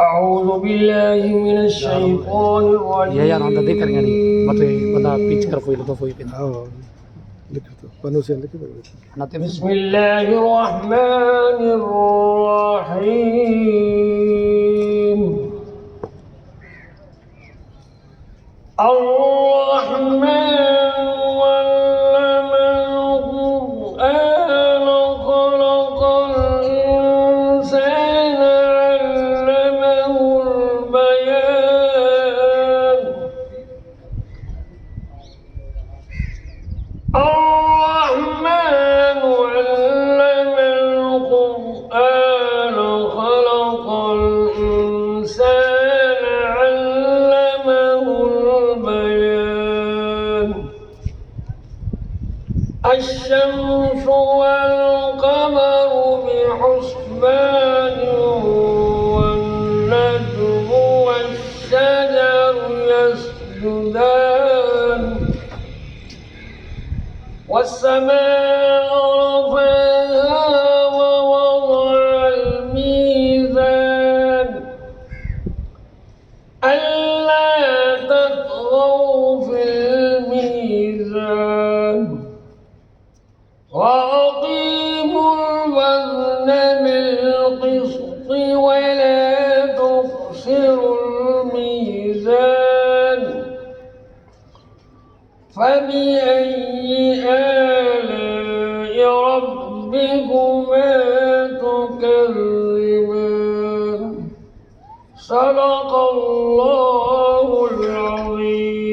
أعوذ بالله من الشيطان ये यार अंदर देख करेंगे नहीं मतलब बंदा पीछ कर फोइल तो फोइल بسم الله الرحمن الرحيم الرحمن علم القرآن خلق الإنسان علمه البيان الرحمن علم القرآن خلق الإنسان علمه البيان الشمس والقمر بحسبان والنجم والشجر يسجدان والسماء رفعها ووضع الميزان ألا تطغوا في الميزان وأقيموا الوزن بالقسط ولا تخسروا الميزان فبأي آلاء ربكما تكذبان صدق الله العظيم.